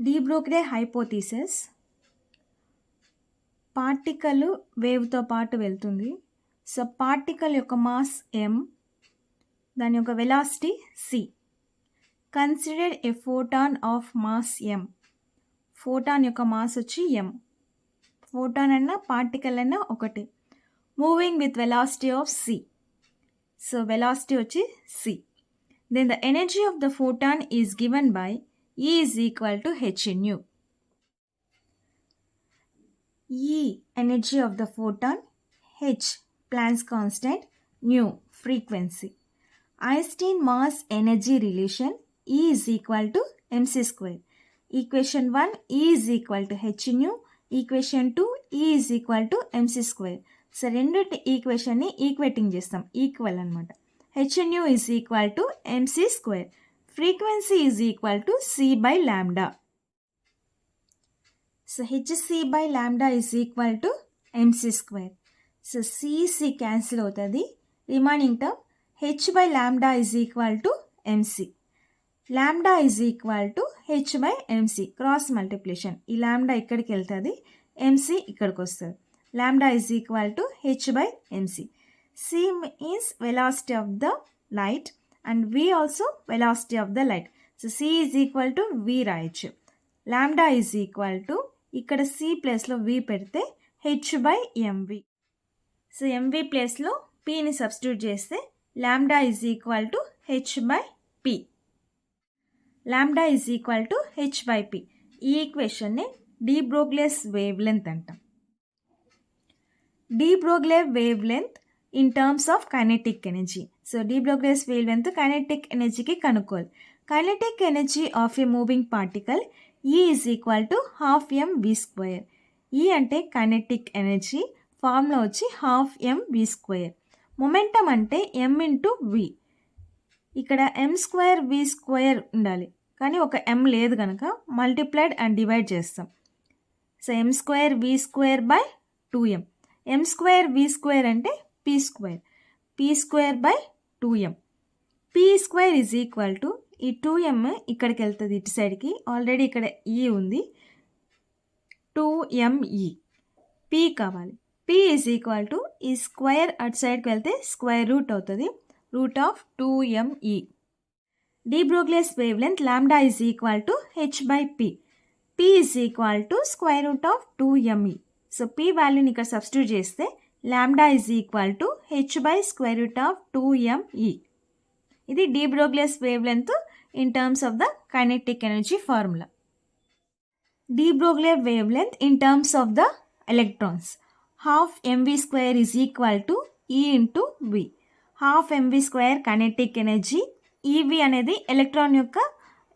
D Broglie hypothesis particle వేవ్తో పాటు వెళ్తుంది. సో పార్టికల్ యొక్క మాస్ m, దాని యొక్క velocity c. Consider a photon of mass m. Photon యొక్క మాస్ వచ్చి m. ఫోటాన్ అన్న పార్టికల్ అన్న ఒకటి. Moving with velocity of c. So velocity వచ్చి c. Then the energy of the photon is given by E is equal to h nu. E energy of the photon, h Planck's constant, nu frequency. Einstein mass energy relation E is equal to mc square. Equation 1 E is equal to h nu. Equation 2 E is equal to mc square. So రెండింటి ఈక్వేషన్ని equating చేస్తాం, equal అనమాట. h nu is equal to mc square. Frequency is equal to c by lambda. So hc by lambda is equal to mc square. So c cancel అవుతుంది. Remaining term h by lambda is equal to mc. Lambda is equal to h by mc. Cross multiplication. ఈ lambda ఇక్కడికి వెళ్తుంది, mc ఇక్కడికి వస్తుంది. Lambda is equal to h by mc. c means velocity of the light. And v also velocity of the light. So c is equal to v రాయొచ్చు. Lambda is equal to ఇక్కడ c ప్లేస్లో v పెడితే h by mv. So mv ప్లేస్లో pని substitute చేస్తే lambda is equal to h by p. Lambda is equal to h by p. ఈ ఈక్వేషన్ని de Broglie's wavelength అంటాం. De Broglie wavelength in terms of kinetic energy. So de Broglie's wavelength kinetic ఎనర్జీకి కనుక్కోవాలి. Kinetic energy of a moving particle E is equal to half M V square. E అంటే kinetic energy, formula వచ్చి half M V square. Momentum అంటే m into V. ఇక్కడ m square V square ఉండాలి, కానీ ఒక m లేదు కనుక multiplied and divide చేస్తాం. So m square we square by 2m. m square we square అంటే p square. p square by 2m. p square is equal to ఈ 2m ఇక్కడికి వెళ్తుంది, ఇటు సైడ్కి. ఆల్రెడీ ఇక్కడ e ఉంది, 2me. p కావాలి. p is equal to E square అటు సైడ్కి వెళ్తే స్క్వేర్ రూట్ అవుతుంది, root of 2me. De Broglie's wavelength lambda is equal to h by p. p is equal to square root of 2me. So p వాల్యూని ఇక్కడ substitute చేస్తే lambda is equal to h by square root of 2me. ఇది de Broglie's wavelength in terms of the kinetic energy formula. De Broglie wavelength in terms of the electrons. Half M V square is equal to E into V. Half M V square kinetic energy, E V అనేది electron యొక్క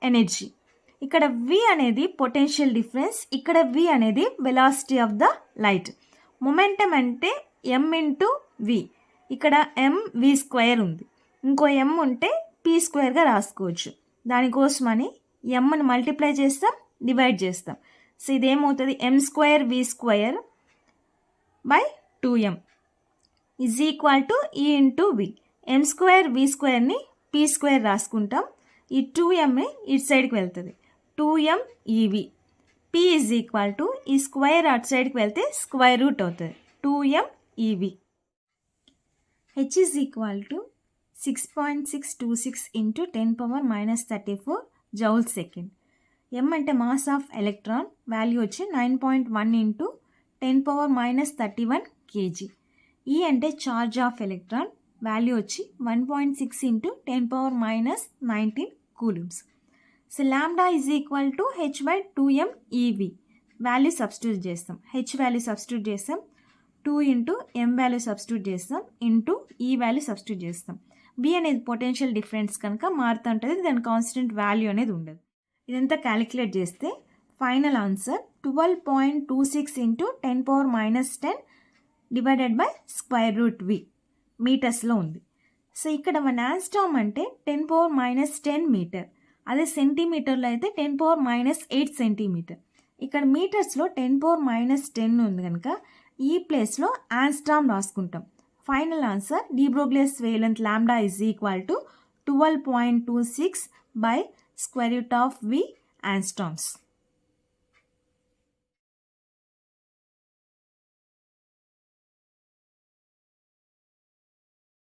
energy. ఇక్కడ వి అనేది potential difference, ఇక్కడ వి అనేది velocity of the light. Momentum అంటే m into V. ఇక్కడ m V square ఉంది, ఇంకో m ఉంటే p స్క్వేర్గా రాసుకోవచ్చు. దానికోసమని mని మల్టిప్లై చేస్తాం, డివైడ్ చేస్తాం. సో ఇదేమవుతుంది, m square we square by 2m is equal to E into V. m square V స్క్వేర్ని p స్క్వేర్ రాసుకుంటాం, ఈ 2m ఇటు సైడ్కి వెళ్తుంది, 2m E V. p is equal to E square అటు సైడ్కి వెళ్తే స్క్వేర్ రూట్ అవుతుంది, 2m E V. h is equal to 6.626 into 10⁻³ joule second. m అంటే మాస్ ఆఫ్ ఎలక్ట్రాన్, వాల్యూ వచ్చి 9.1 ఇంటూ 10⁻³ kg. e అంటే ఛార్జ్ ఆఫ్ ఎలక్ట్రాన్, వాల్యూ వచ్చి 1.6 into 10⁻19 coulombs. So lambda is equal to h by 2m EV. Value substitute చేస్తాం, h value substitute చేస్తాం, 2 into m value substitute చేస్తాం, into ఈ value substitute చేస్తాం. v అనేది potential difference కనుక మారుతూ ఉంటుంది, దాని కాన్స్టెంట్ వాల్యూ అనేది ఉండదు. ఇదంతా క్యాలిక్యులేట్ చేస్తే final answer 12.26 into 10⁻10 divided by square route v మీటర్స్లో ఉంది. సో ఇక్కడ 1 ఆంగ్స్ట్రామ్ అంటే 10⁻10 మీటర్, అదే సెంటీమీటర్లో అయితే 10⁻8 సెంటీమీటర్. ఇక్కడ మీటర్స్లో 10⁻10 ఉంది కనుక ఈ ప్లేస్లో ఆంగ్స్ట్రామ్ రాసుకుంటాం. Final answer de Broglie's wavelength lambda is equal to 12.26 by square root of v ఆంగ్స్ట్రామ్స్.